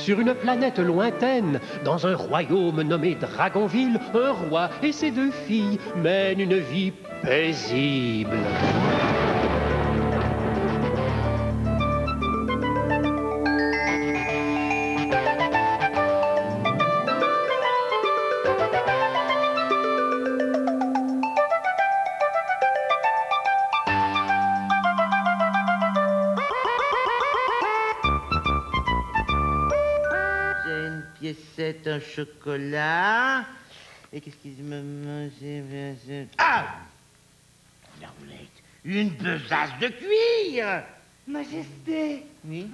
Sur une planète lointaine, dans un royaume nommé Dragonville, un roi et ses 2 filles mènent une vie paisible. C'est un chocolat. Et qu'est-ce qu'il me mangeait? Ah! La roulette. Une besace de cuir. Majesté. Oui?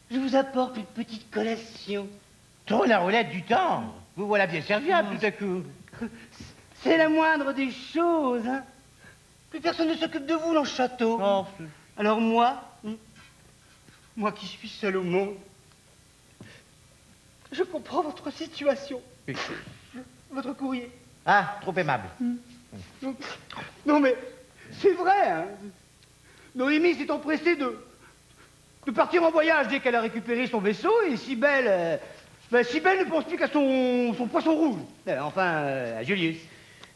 Je vous apporte une petite collation. Trop la roulette du temps. Vous voilà bien serviable tout à coup. C'est la moindre des choses, hein. Plus personne ne s'occupe de vous dans le château. Oh, alors moi qui suis seul au monde, je comprends votre situation. Votre courrier. Ah, trop aimable. Non, mais c'est vrai, hein. Noémie s'est empressée de partir en voyage dès qu'elle a récupéré son vaisseau, et Cybèle ne pense plus qu'à son poisson rouge. À Julius.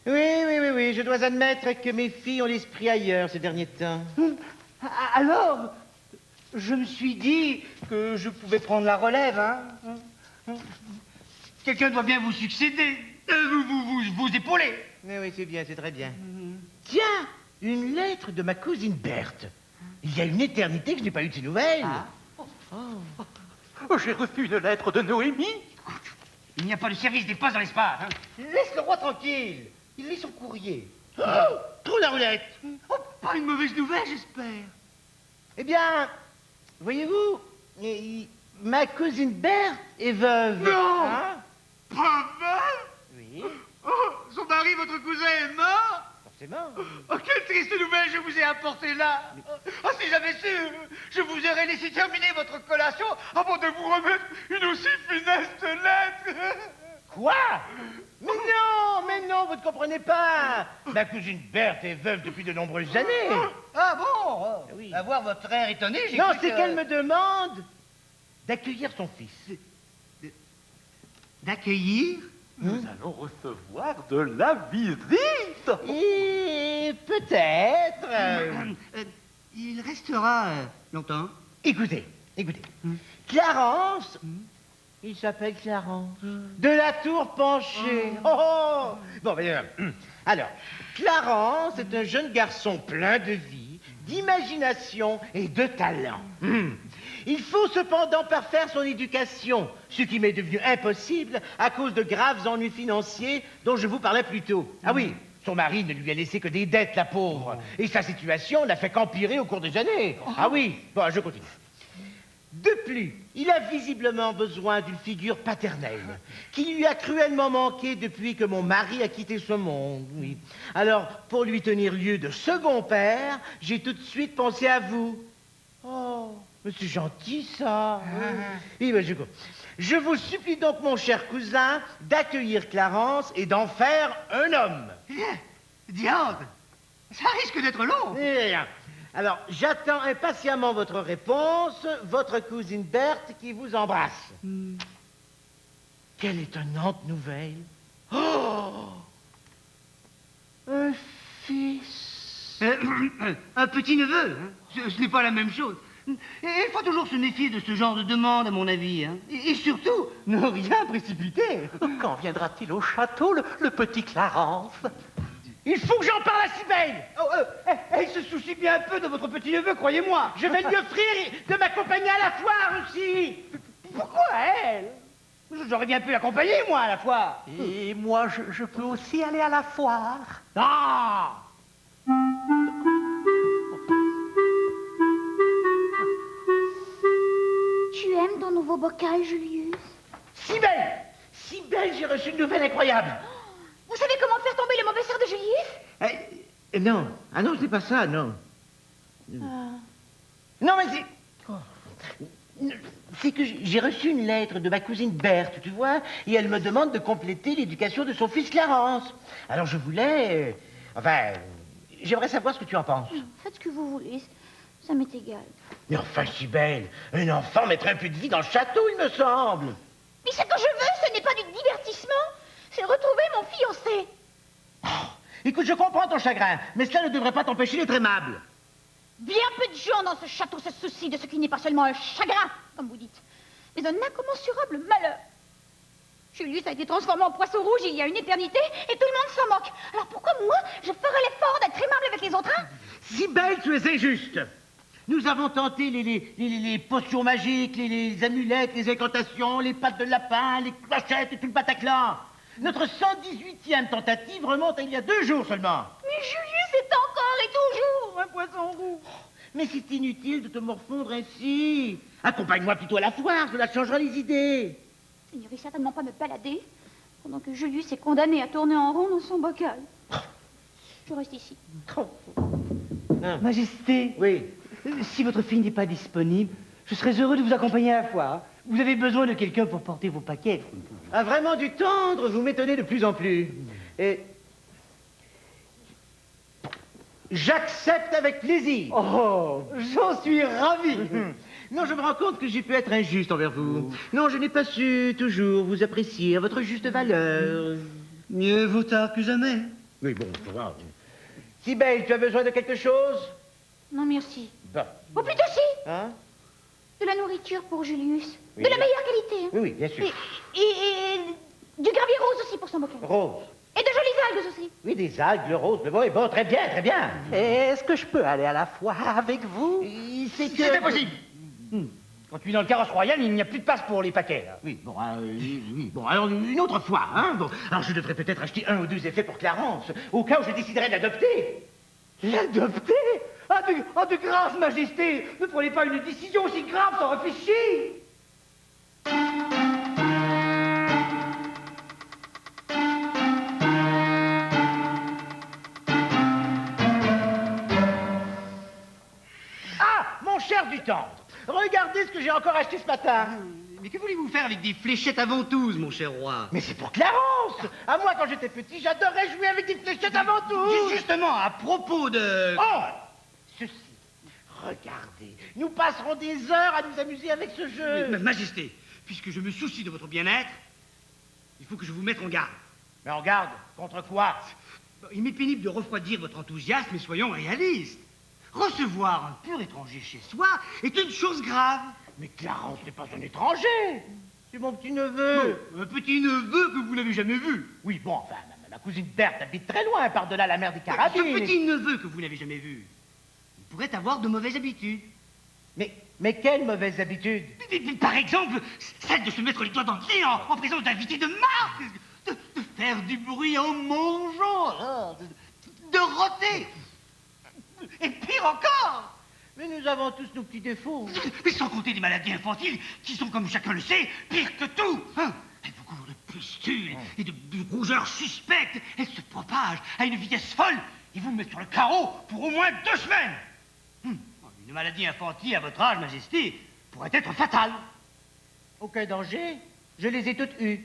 Oui, je dois admettre que mes filles ont l'esprit ailleurs ces derniers temps. Alors, je me suis dit que je pouvais prendre la relève, hein. Quelqu'un doit bien vous succéder, vous épauler. Oui, c'est bien, c'est très bien. Tiens, une lettre de ma cousine Berthe. Il y a une éternité que je n'ai pas eu de ses nouvelles. J'ai reçu une lettre de Noémie. Il n'y a pas de service des postes dans l'espace, hein. Laisse le roi tranquille. Il lit son courrier. Trop la roulette. Pas une mauvaise nouvelle, j'espère. Eh bien, voyez-vous, ma cousine Berthe est veuve. Non. Hein? Pas veuve? Oui. Oh, son mari, votre cousin, est mort? Forcément. Oh, quelle triste nouvelle je vous ai apportée là. Oh, si j'avais su, je vous aurais laissé terminer votre collation avant de vous remettre une aussi funeste lettre. Quoi? Mais non, vous ne comprenez pas. Ma cousine Berthe est veuve depuis de nombreuses années. Ah bon? Oui. À voir votre air étonné, j'ai Non, cru c'est que... qu'elle me demande d'accueillir son fils. D'accueillir? Nous allons recevoir de la visite. Et peut-être... Il restera longtemps. Écoutez. Clarence, il s'appelle Clarence, de la tour penchée. Bon, alors, Clarence est un jeune garçon plein de vie, d'imagination et de talent. Il faut cependant parfaire son éducation, ce qui m'est devenu impossible à cause de graves ennuis financiers dont je vous parlais plus tôt. Ah oui, son mari ne lui a laissé que des dettes, la pauvre. Et sa situation n'a fait qu'empirer au cours des années. Ah oui, bon, je continue. De plus, il a visiblement besoin d'une figure paternelle qui lui a cruellement manqué depuis que mon mari a quitté ce monde. Oui. Alors, pour lui tenir lieu de second père, j'ai tout de suite pensé à vous. Oh, mais c'est gentil, ça. Oui, ben, je vous supplie donc, mon cher cousin, d'accueillir Clarence et d'en faire un homme. Diable, ça risque d'être long. Alors, j'attends impatiemment votre réponse, votre cousine Berthe qui vous embrasse. Quelle étonnante nouvelle. Oh! Un fils. Un petit-neveu, hein. Ce n'est pas la même chose. Il faut toujours se méfier de ce genre de demande, à mon avis, hein. Et surtout, ne rien précipiter. Quand viendra-t-il au château, le petit Clarence? Il faut que j'en parle à Cybèle. Elle se soucie bien un peu de votre petit-neveu, croyez-moi. Je vais lui offrir de m'accompagner à la foire aussi. Pourquoi elle? J'aurais bien pu l'accompagner, moi, à la foire. Et moi, je peux aussi aller à la foire. Ah! Tu aimes ton nouveau bocal, Julius? Cybèle, j'ai reçu une nouvelle incroyable. Vous savez comment faire tomber le mauvais sort de Julius? Non. Ah non, c'est pas ça, non. Non, mais c'est que j'ai reçu une lettre de ma cousine Berthe, tu vois, et elle me demande de compléter l'éducation de son fils Clarence. Alors je voulais... j'aimerais savoir ce que tu en penses. Faites ce que vous voulez. Ça m'est égal. Mais enfin, Cybèle, un enfant mettrait un peu de vie dans le château, il me semble. Mais ce que je veux, ce n'est pas du divertissement. C'est retrouver mon fiancé. Oh, écoute, je comprends ton chagrin, mais cela ne devrait pas t'empêcher d'être aimable. Bien peu de gens dans ce château se soucient de ce qui n'est pas seulement un chagrin, comme vous dites, mais un incommensurable malheur. Julius a été transformé en poisson rouge il y a une éternité et tout le monde s'en moque. Alors pourquoi moi, je ferais l'effort d'être aimable avec les autres, hein? Cybèle, tu es injuste. Nous avons tenté les potions magiques, les amulettes, les incantations, les pattes de lapin, les clochettes et tout le Bataclan. Notre 118e tentative remonte à il y a 2 jours seulement. Mais Julius est encore et toujours un poisson rouge. Mais c'est inutile de te morfondre ainsi. Accompagne-moi plutôt à la foire, cela changera les idées. Il n'irait certainement pas me balader pendant que Julius est condamné à tourner en rond dans son bocal. Je reste ici. Majesté, Oui. si votre fille n'est pas disponible, je serais heureux de vous accompagner à la foire. Vous avez besoin de quelqu'un pour porter vos paquets. Ah, vraiment du tendre, vous m'étonnez de plus en plus. Et... j'accepte avec plaisir. Oh, j'en suis ravi. Non, je me rends compte que j'ai pu être injuste envers vous. Non, je n'ai pas su toujours vous apprécier à votre juste valeur. Mieux vaut tard que jamais. Oui, bon, ça va. Cybèle, tu as besoin de quelque chose? Non, merci. Bon. Ou plutôt si, Hein? de la nourriture pour Julius. Oui. De la meilleure qualité. Hein. Oui, oui, bien sûr. Et du gravier rose aussi pour son bocal. Rose. Et de jolies algues aussi. Oui, des algues, le rose, le bon, bon, très bien, très bien. Est-ce que je peux aller à la foire avec vous? C'est que... C'est impossible. Quand tu es dans le carrosse royal, il n'y a plus de place pour les paquets, là. Oui, bon, oui, bon, alors une autre fois, hein. Bon, alors je devrais peut-être acheter 1 ou 2 effets pour Clarence, au cas où je déciderais de l'adopter. L'adopter? De grâce, Majesté, ne prenez pas une décision aussi grave sans réfléchir. Ah, mon cher du tendre, regardez ce que j'ai encore acheté ce matin. Mais que voulez-vous faire avec des fléchettes à ventouses, mon cher roi? Mais c'est pour Clarence. À moi, quand j'étais petit, j'adorais jouer avec des fléchettes à ventouses. Justement, à propos de... Oh, ceci, regardez, nous passerons des heures à nous amuser avec ce jeu. Majesté, puisque je me soucie de votre bien-être, il faut que je vous mette en garde. Mais en garde, contre quoi? Il m'est pénible de refroidir votre enthousiasme, mais soyons réalistes. Recevoir un pur étranger chez soi est une chose grave. Mais Clarence n'est pas un étranger. C'est mon petit-neveu. Un petit-neveu que vous n'avez jamais vu. Oui, bon, enfin, ma cousine Berthe habite très loin, par-delà la mer des Ce Caraïbes. petit-neveu que vous n'avez jamais vu, il pourrait avoir de mauvaises habitudes. Mais quelle mauvaise habitude? Par exemple, celle de se mettre les doigts dans le nez en présence d'invités de marque, de faire du bruit en mangeant, de roter. Et pire encore, Mais nous avons tous nos petits défauts. mais sans compter des maladies infantiles qui sont, comme chacun le sait, pires que tout. Hein. Elles vous couvrent de pustules et de rougeurs suspectes. Elles se propagent à une vitesse folle et vous mettent sur le carreau pour au moins 2 semaines. Une maladie infantile à votre âge, Majesté, pourrait être fatale. Aucun danger. Je les ai toutes eues.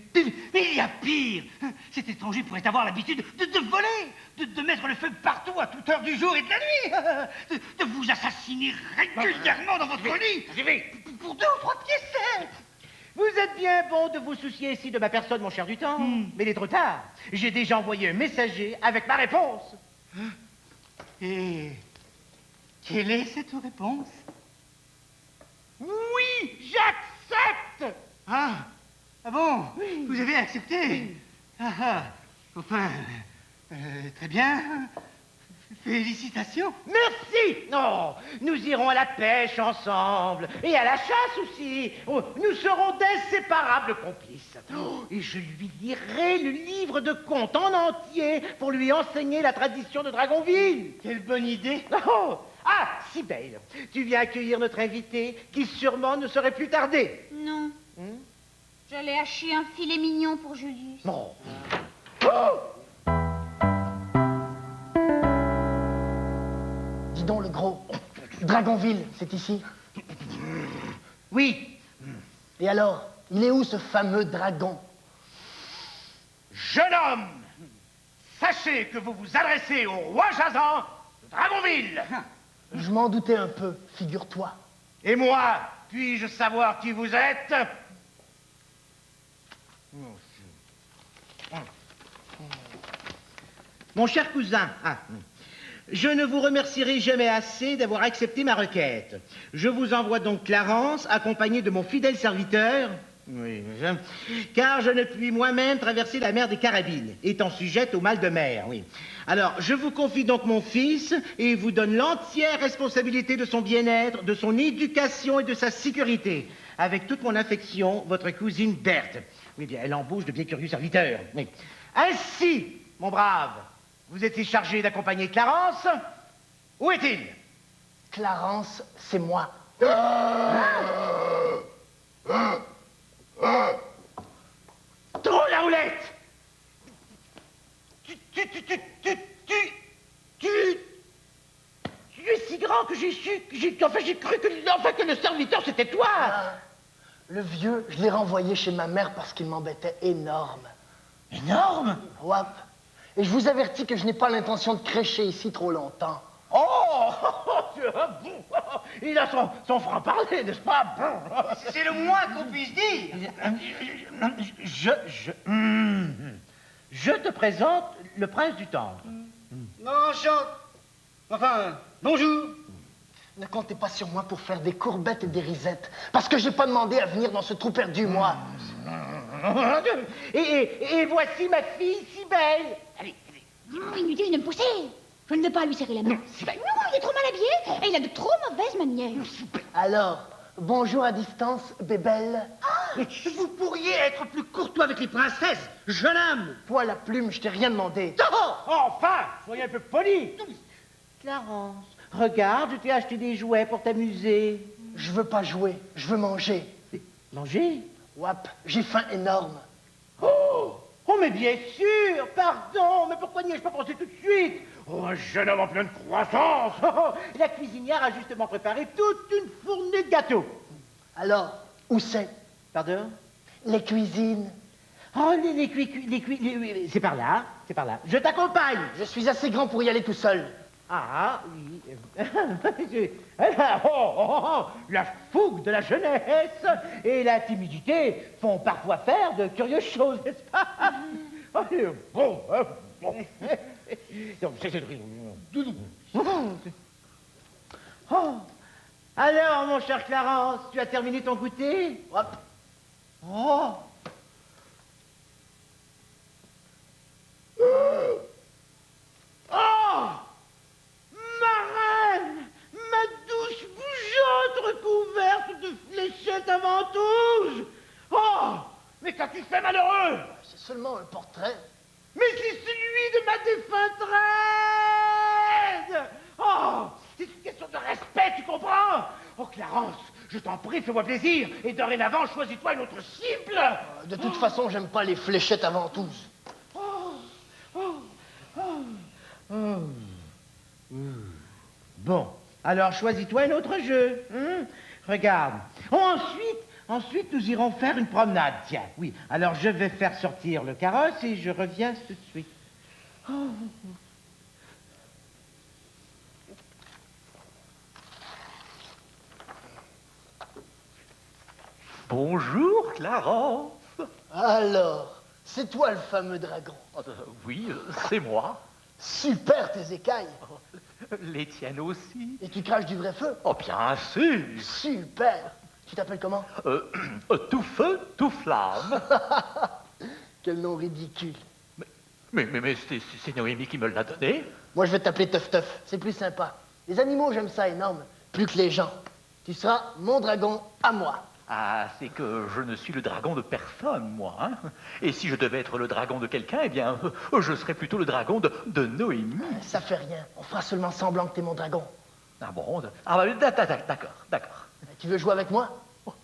Mais il y a pire. Cet étranger pourrait avoir l'habitude de voler, de mettre le feu partout à toute heure du jour et de la nuit, de vous assassiner régulièrement dans votre lit. J'y vais. Pour 2 ou 3 pièces. Vous êtes bien bon de vous soucier ici de ma personne, mon cher du temps. Mais il est trop tard. J'ai déjà envoyé un messager avec ma réponse. Et quelle est cette réponse? Oui, j'accepte. Ah bon? Oui. Vous avez accepté? Enfin, très bien. Félicitations. Merci. Non, nous irons à la pêche ensemble. Et à la chasse aussi. Oh, nous serons d'inséparables complices. Oh, et je lui lirai le livre de contes en entier pour lui enseigner la tradition de Dragonville. Quelle bonne idée. Oh. Ah, Cybèle, tu viens accueillir notre invité qui sûrement ne saurait plus tarder. Non. J'allais hacher un filet mignon pour Julius. Non. Oh. Dis donc, le gros. Dragonville, c'est ici? Oui, Et alors, il est où ce fameux dragon? jeune homme, sachez que vous vous adressez au roi Jazan de Dragonville. Je m'en doutais un peu, figure-toi. Et moi, puis-je savoir qui vous êtes? Mon cher cousin, je ne vous remercierai jamais assez d'avoir accepté ma requête. Je vous envoie donc Clarence, accompagné de mon fidèle serviteur, car je ne puis moi-même traverser la mer des Carabines, étant sujette au mal de mer, oui. Alors, je vous confie donc mon fils et vous donne l'entière responsabilité de son bien-être, de son éducation et de sa sécurité. Avec toute mon affection, votre cousine Berthe. Oui, bien, elle embauche de bien curieux serviteurs. Oui. Ainsi, mon brave, vous étiez chargé d'accompagner Clarence. Où est-il? Clarence, c'est moi. Trop la roulette! Tu es si grand que j'ai cru que le serviteur c'était toi! Le vieux, je l'ai renvoyé chez ma mère parce qu'il m'embêtait énorme. Énorme? Wap. Et je vous avertis que je n'ai pas l'intention de crécher ici trop longtemps. Oh! Il a son franc-parler, n'est-ce pas? C'est le moins qu'on puisse dire. Je te présente le prince du Temple. Non, chante. Enfin, bonjour. Ne comptez pas sur moi pour faire des courbettes et des risettes, parce que j'ai pas demandé à venir dans ce trou perdu, moi. Et voici ma fille si belle. Allez. Inutile de me pousser. Je ne veux pas lui serrer la main. Si belle. Non, il est trop mal habillé et il a de trop mauvaises manières. Alors, bonjour à distance, bébelle. Vous pourriez être plus courtois avec les princesses, jeune homme. Toi, la plume, je t'ai rien demandé. Oh, enfin, soyez un peu poli. Clarence, regarde, je t'ai acheté des jouets pour t'amuser. Je veux pas jouer, je veux manger. Manger? Wap, j'ai faim énorme. Oh, mais bien sûr, pardon, mais pourquoi n'y ai-je pas pensé tout de suite? Oh, un jeune homme en pleine croissance. La cuisinière a justement préparé toute une fournée de gâteaux. Alors, où c'est? Pardon? Les cuisines. Oh, c'est par là, Je t'accompagne. Je suis assez grand pour y aller tout seul. Ah, oui. La fougue de la jeunesse et la timidité font parfois faire de curieuses choses, n'est-ce pas? Bon. Oh. Alors, mon cher Clarence, tu as terminé ton goûter? Hop. Oh. Oh! Ma reine! Ma douce bougeotte recouverte de fléchettes à ventouses! Oh! Mais qu'as-tu fait, malheureux? C'est seulement un portrait. Mais c'est celui de ma défunte reine! Oh! C'est une question de respect, tu comprends? Oh, Clarence, je t'en prie, fais-moi plaisir, et dorénavant, choisis-toi une autre cible! De toute façon, j'aime pas les fléchettes à ventouses. Bon, alors choisis-toi un autre jeu. Regarde. Oh, ensuite, nous irons faire une promenade. Tiens, oui. Alors, je vais faire sortir le carrosse et je reviens tout de suite. Bonjour, Clarence. Alors, c'est toi le fameux dragon. Oui, c'est moi. Super tes écailles. Les tiennes aussi. Et tu craches du vrai feu. Oh, bien sûr. Super. Tu t'appelles comment? Tout feu, tout flamme. Quel nom ridicule. Mais c'est Noémie qui me l'a donné. Moi, je vais t'appeler Teuf Teuf. C'est plus sympa. Les animaux, j'aime ça énorme. Plus que les gens. Tu seras mon dragon à moi. Ah, c'est que je ne suis le dragon de personne, moi. Hein. Et si je devais être le dragon de quelqu'un, eh bien, je serais plutôt le dragon de Noémie. Ça fait rien. On fera seulement semblant que t'es mon dragon. Ah bon? Ah, d'accord. Tu veux jouer avec moi? Oh,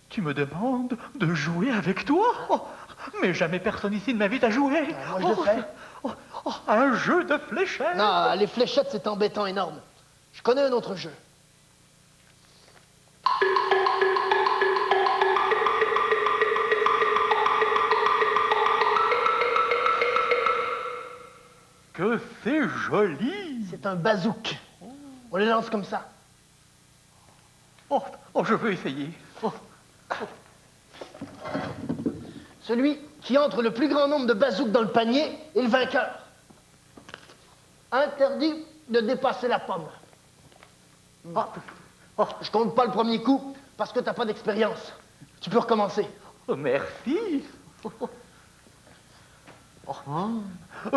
tu me demandes de jouer avec toi? Oh, mais jamais personne ici ne m'invite à jouer. Moi, je le fais. Un jeu de fléchettes? Non, les fléchettes, c'est embêtant énorme. Je connais un autre jeu. Que c'est joli! C'est un bazouk. On les lance comme ça. Oh, je veux essayer. Celui qui entre le plus grand nombre de bazooks dans le panier est le vainqueur. Interdit de dépasser la pomme. Je compte pas le premier coup parce que t'as pas d'expérience. Tu peux recommencer. Oh, merci.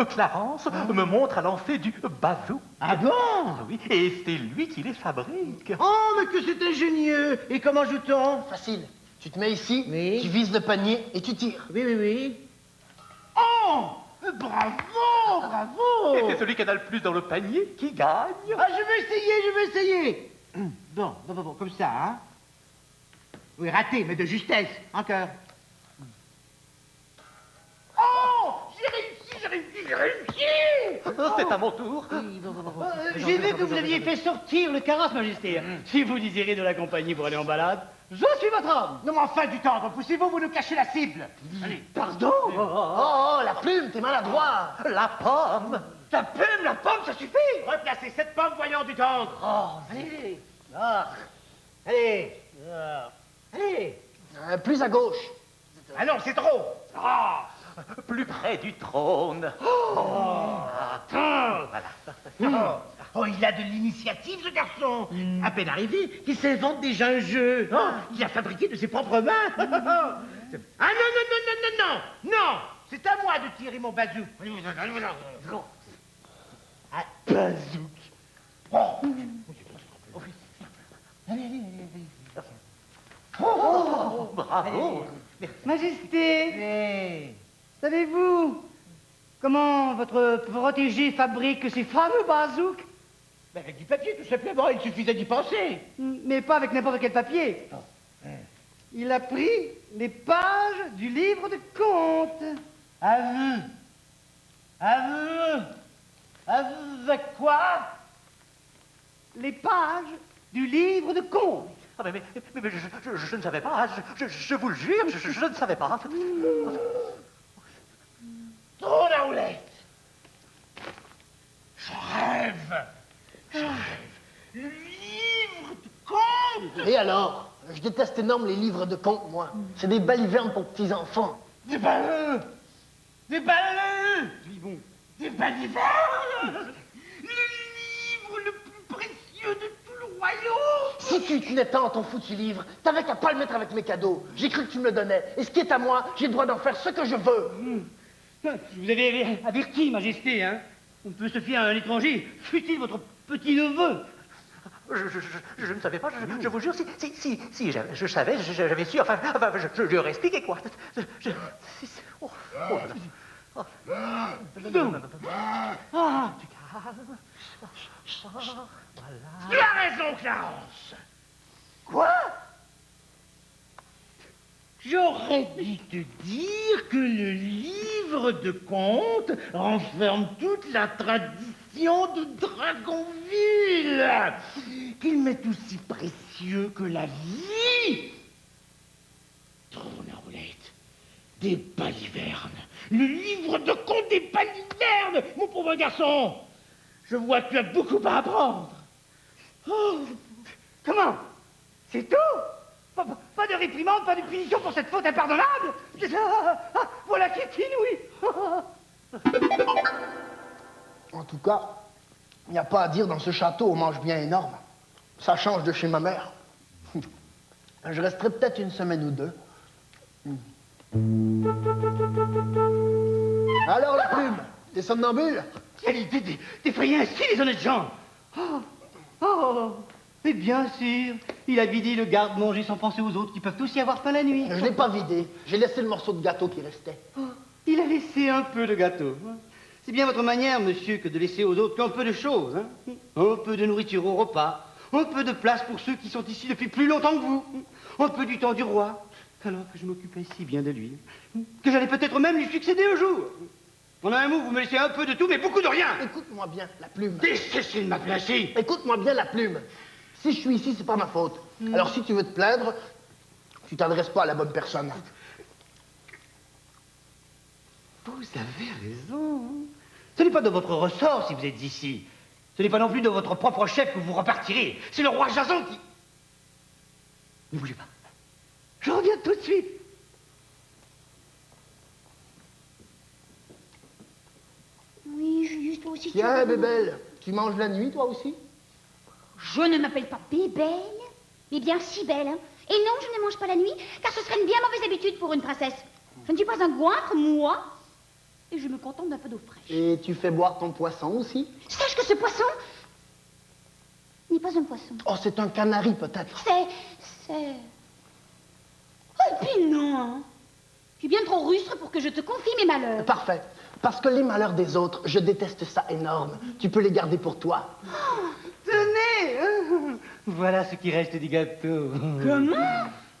Clarence me montre à lancer du bazouk. Ah bon? Oui, et c'est lui qui les fabrique. Oh, mais que c'est ingénieux! Et comment joue-t-on? Facile. Tu te mets ici, Oui. tu vises le panier et tu tires. Oui, oui, oui. Oh! Bravo! Bravo! Et c'est celui qui en a le plus dans le panier qui gagne. Ah, je vais essayer! Bon, comme ça, hein? Oui, raté, mais de justesse. Encore. Oh! J'ai réussi! C'est à mon tour. J'ai vu que vous aviez fait sortir le carrosse, Majesté. Si vous désirez de l'accompagner pour aller en balade, je suis votre homme. Non, mais enfin, du temps, poussez-vous, vous nous cachez la cible. Allez. Pardon? Oh, la plume, t'es maladroit. La pomme. La pomme, ça suffit! Replacez cette pomme, voyons, du temps. Oh, allez. Allez. Allez. Plus à gauche. Ah non, c'est trop. Ah! Plus près du trône. Oh, il a de l'initiative, ce garçon. À peine arrivé, il s'invente déjà un jeu. Oh, il a fabriqué de ses propres mains. Ah non, c'est à moi de tirer mon bazouk. Ah, bazouk. Oh. Allez. Oh, bravo. Majesté, savez-vous comment votre protégé fabrique ces fameux bazooks? Ben, avec du papier, tout simplement, il suffisait d'y penser. Mais pas avec n'importe quel papier. Il a pris les pages du livre de contes. Avec quoi? Les pages du livre de contes. Ah, mais je ne savais pas. Je vous le jure, je ne savais pas. Trop la roulette. Je rêve. Le livre de contes. Et alors? Je déteste énorme les livres de contes, moi. C'est des balivernes pour petits-enfants. Des ballons. Des balivernes. Le livre le plus précieux de tout le royaume. Si tu tenais tant ton foutu livre, t'avais qu'à pas le mettre avec mes cadeaux. J'ai cru que tu me le donnais. Et ce qui est à moi, j'ai le droit d'en faire ce que je veux. Vous avez averti, Majesté, hein? On peut se fier à un étranger, fût-il votre petit-neveu. Je ne savais pas, je vous jure, si je savais, j'avais su, enfin, je lui aurais expliqué quoi. Oh là là. Tu as raison, Clarence. Quoi? J'aurais dû te dire que le livre de contes renferme toute la tradition de Dragonville, qu'il m'est aussi précieux que la vie. Tourne la roulette. Des balivernes. Le livre de contes des balivernes, mon pauvre garçon. Je vois que tu as beaucoup à apprendre. Oh, comment? C'est tout? Pas de réprimande, pas de punition pour cette faute impardonnable? Voilà qui est inouï. En tout cas, il n'y a pas à dire dans ce château, on mange bien énorme. Ça change de chez ma mère. Je resterai peut-être une semaine ou deux. Alors, la plume, t'es somnambule? Quelle idée d'effrayer ainsi les honnêtes gens. Mais bien sûr, il a vidé le garde-manger sans penser aux autres qui peuvent aussi avoir faim la nuit. Je l'ai pas vidé. J'ai laissé le morceau de gâteau qui restait. Il a laissé un peu de gâteau. C'est bien votre manière, monsieur, que de laisser aux autres qu'un peu de choses. Un peu de nourriture au repas, un peu de place pour ceux qui sont ici depuis plus longtemps que vous, un peu du temps du roi, alors que je m'occupais si bien de lui, que j'allais peut-être même lui succéder un jour. En un mot, vous me laissez un peu de tout, mais beaucoup de rien. Écoute-moi bien, la plume. Cessez de m'appeler. Écoute-moi bien, la plume. Si je suis ici, c'est pas ma faute. Alors, si tu veux te plaindre, tu t'adresses pas à la bonne personne. Vous avez raison. Ce n'est pas de votre ressort si vous êtes ici. Ce n'est pas non plus de votre propre chef que vous repartirez. C'est le roi Jason qui... Ne bougez pas. Je reviens tout de suite. Oui, Julius, toi aussi. Tiens, Bébelle, tu manges la nuit, toi aussi? Je ne m'appelle pas Bébelle, mais bien Cybèle. Hein. Et non, je ne mange pas la nuit, car ce serait une bien mauvaise habitude pour une princesse. Je ne suis pas un goinfre, moi, et je me contente d'un peu d'eau fraîche. Et tu fais boire ton poisson aussi? Sache que ce poisson n'est pas un poisson. Oh, c'est un canari, peut-être. C'est... Oh, et puis non, hein. Tu es bien trop rustre pour que je te confie mes malheurs. Parfait. Parce que les malheurs des autres, je déteste ça énorme. Tu peux les garder pour toi. Tenez. Voilà ce qui reste du gâteau. Comment?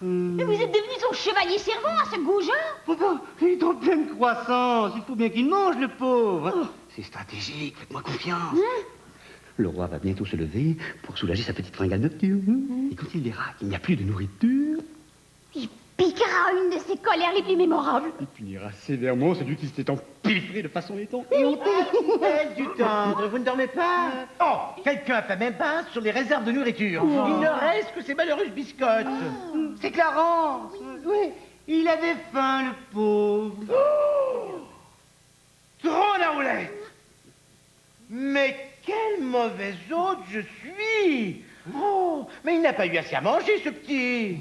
Mais vous êtes devenu son chevalier servant à ce goujat? Papa, il est en pleine croissance. Il faut bien qu'il mange, le pauvre. C'est stratégique, faites-moi confiance. Le roi va bientôt se lever pour soulager sa petite fringale nocturne. Et quand il verra qu'il n'y a plus de nourriture... Il piquera une de ses colères les plus mémorables. il punira sévèrement celui qui s'était empiffré de façon étonnante. Belle du tendre, vous ne dormez pas? Oh, quelqu'un a fait même pas sur les réserves de nourriture. Il ne reste que ces malheureuses biscottes. C'est Clarence. Oui, il avait faim, le pauvre. Trop la roulette. Mais quelle mauvaise hôte je suis. Oh, mais il n'a pas eu assez à manger, ce petit.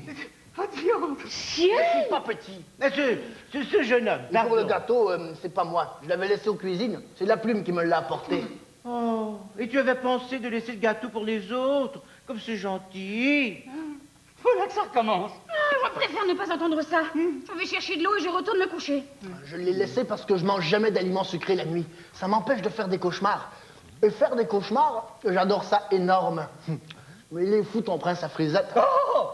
Adieu. Je suis pas petit. Mais ce jeune homme, Et pour le pardon. gâteau, c'est pas moi. Je l'avais laissé aux cuisines. C'est la plume qui me l'a apporté. Oh, et tu avais pensé de laisser le gâteau pour les autres? Comme c'est gentil. Voilà que ça recommence. Ah, je préfère ne pas entendre ça. Je vais chercher de l'eau et je retourne me coucher. Je l'ai laissé parce que je mange jamais d'aliments sucrés la nuit. Ça m'empêche de faire des cauchemars. Et faire des cauchemars, j'adore ça énorme. Mais il est fou, ton prince à frisette.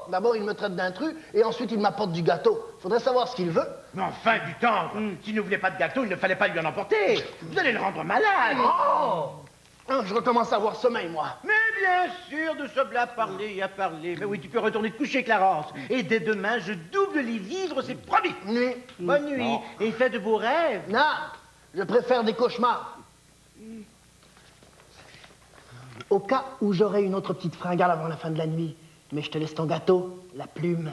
D'abord, il me traite d'intrus et ensuite, il m'apporte du gâteau. Faudrait savoir ce qu'il veut. Mais enfin, du tendre. S'il ne voulait pas de gâteau, il ne fallait pas lui en emporter. Vous allez le rendre malade. Je recommence à avoir sommeil, moi. Mais bien sûr, de ce à parler et à parler. Mais oui, tu peux retourner te coucher, Clarence. Et dès demain, je double les vivres, c'est promis. Nuit. Bonne nuit. Et fais de beaux rêves. Non, je préfère des cauchemars. Au cas où j'aurai une autre petite fringale avant la fin de la nuit. Mais je te laisse ton gâteau, la plume.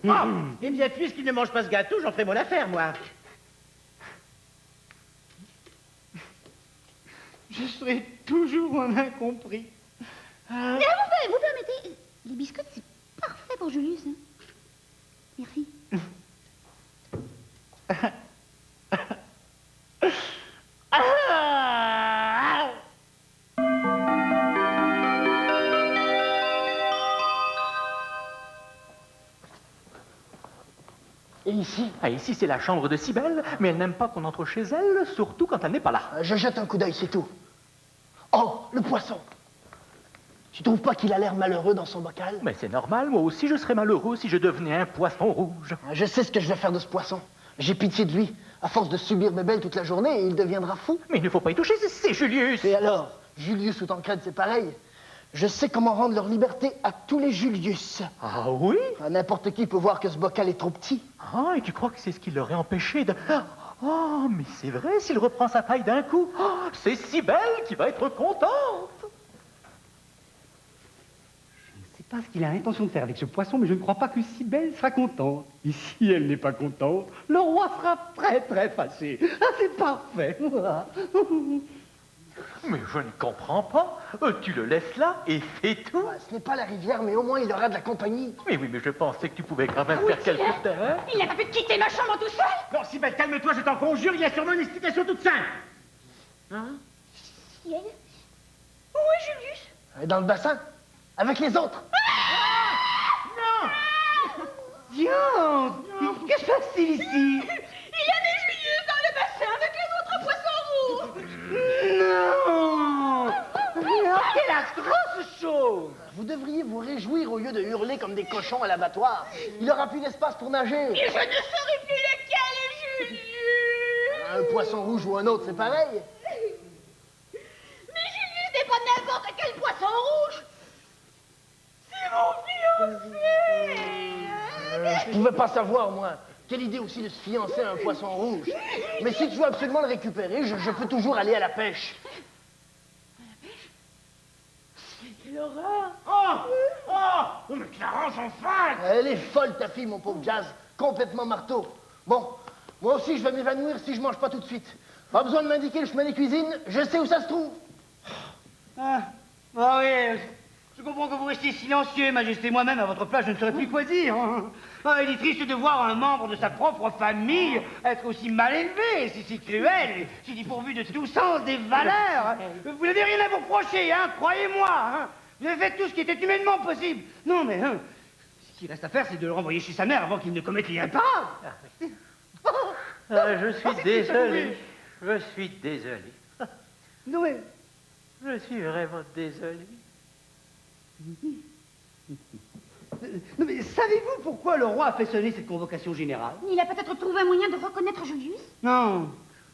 Eh bien, puisqu'il ne mange pas ce gâteau, j'en ferai mon affaire, moi. Je serai toujours un incompris. Mais vous permettez, les biscottes, c'est parfait pour Julius. Hein. Merci. Et ici, Ah, ici, c'est la chambre de Cybèle, mais elle n'aime pas qu'on entre chez elle, surtout quand elle n'est pas là. je jette un coup d'œil, c'est tout. Oh, le poisson. Tu trouves pas qu'il a l'air malheureux dans son bocal? Mais c'est normal, moi aussi je serais malheureux si je devenais un poisson rouge. Je sais ce que je vais faire de ce poisson. J'ai pitié de lui. À force de subir Bébelle toute la journée, il deviendra fou. Mais il ne faut pas y toucher, c'est Julius. Et alors, Julius ou Tancrède, c'est pareil. Je sais comment rendre leur liberté à tous les Julius. Ah oui? N'importe qui peut voir que ce bocal est trop petit. Ah, et tu crois que c'est ce qui l'aurait empêché de... Oh, mais c'est vrai, s'il reprend sa taille d'un coup, c'est Cybèle qui va être contente. Je ne sais pas ce qu'il a l'intention de faire avec ce poisson, mais je ne crois pas que Cybèle sera contente. Et si elle n'est pas contente, le roi sera très très fâché. Ah, c'est parfait. Mais je ne comprends pas. Tu le laisses là et c'est tout. Ce n'est pas la rivière, mais au moins il aura de la compagnie. Mais oui, mais je pensais que tu pouvais quand même faire quelque chose. Il n'a pas pu quitter ma chambre tout seul. Non, Cybèle, calme-toi, je t'en conjure, il y a sûrement une explication toute simple. Ciel? Où est Julius? Dans le bassin, avec les autres. Tiens, que se passe-t-il ici? Il a mis Julius dans le bassin avec les autres poissons rouges. Non! Alors, quelle atroce chose! Vous devriez vous réjouir au lieu de hurler comme des cochons à l'abattoir. Il aura plus d'espace pour nager. Et je ne saurais plus lequel est Julius. Un poisson rouge ou un autre, c'est pareil. Mais Julius n'est pas n'importe quel poisson rouge. C'est mon fiancé. Je pouvais pas savoir, moi. Quelle idée aussi de se fiancer à un poisson rouge. Mais si tu veux absolument le récupérer, je peux toujours aller à la pêche. Quelle horreur! Oh! Oh! Mais Clarence, enfin! Elle est folle, ta fille, mon pauvre Jazz. Complètement marteau. Bon, moi aussi, je vais m'évanouir si je mange pas tout de suite. Pas besoin de m'indiquer le chemin des cuisines, je sais où ça se trouve. Ah oui, je comprends que vous restiez silencieux, Majesté. Moi-même, à votre place, je ne saurais plus quoi dire. Ah, il est triste de voir un membre de sa propre famille être aussi mal élevé, si cruel, et si dépourvu de tout sens des valeurs. Vous n'avez rien à vous reprocher, hein, croyez-moi. Hein. Vous avez fait tout ce qui était humainement possible. Non, mais ce qu'il reste à faire, c'est de le renvoyer chez sa mère avant qu'il ne commette l'irréparable. Je suis désolé. Je suis désolé. Non, mais... Je suis vraiment désolé. Non, mais savez-vous pourquoi le roi a fait sonner cette convocation générale? Il a peut-être trouvé un moyen de reconnaître Julius. Non.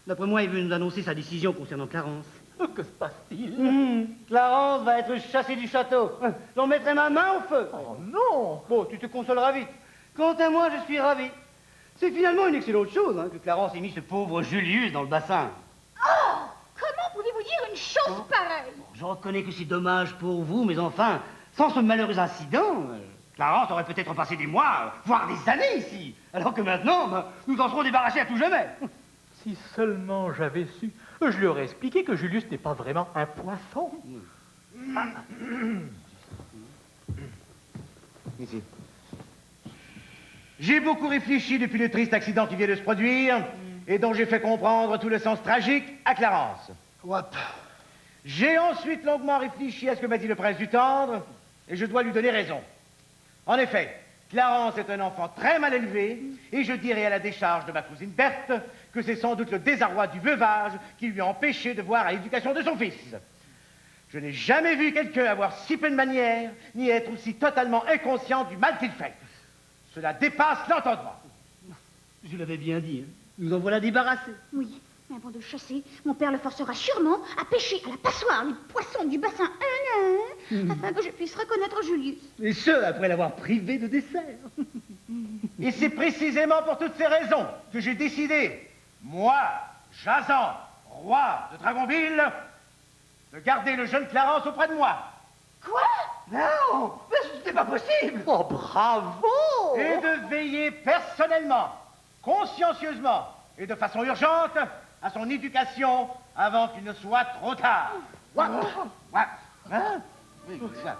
D'après moi, il veut nous annoncer sa décision concernant Clarence. Que se passe-t-il? Clarence va être chassé du château. J'en mettrai ma main au feu. Oh non! Bon, tu te consoleras vite. Quant à moi, je suis ravi. C'est finalement une excellente chose que Clarence ait mis ce pauvre Julius dans le bassin. Oh! Comment pouvez-vous dire une chose pareille? Je reconnais que c'est dommage pour vous, mais enfin, sans ce malheureux incident, Clarence aurait peut-être passé des mois, voire des années ici. Alors que maintenant, nous en serons débarrassés à tout jamais. Si seulement j'avais su, je lui aurais expliqué que Julius n'est pas vraiment un poisson. Ici. J'ai beaucoup réfléchi depuis le triste accident qui vient de se produire et dont j'ai fait comprendre tout le sens tragique à Clarence. Wap. J'ai ensuite longuement réfléchi à ce que m'a dit le prince du Tendre et je dois lui donner raison. En effet, Clarence est un enfant très mal élevé et je dirai à la décharge de ma cousine Berthe que c'est sans doute le désarroi du veuvage qui lui a empêché de voir à l'éducation de son fils. Je n'ai jamais vu quelqu'un avoir si peu de manières ni être aussi totalement inconscient du mal qu'il fait. Cela dépasse l'entendement. Je l'avais bien dit. Nous en voilà débarrassés. Oui, mais avant de le chasser, mon père le forcera sûrement à pêcher à la passoire les poissons du bassin un à un, afin que je puisse reconnaître Julius. Et ce, après l'avoir privé de dessert. Et c'est précisément pour toutes ces raisons que j'ai décidé, moi, Jazan, roi de Dragonville, de garder le jeune Clarence auprès de moi. Quoi? Non, mais ce n'est pas possible. Oh, bravo! Et de veiller personnellement, consciencieusement et de façon urgente à son éducation avant qu'il ne soit trop tard. Hein? Oui, ça.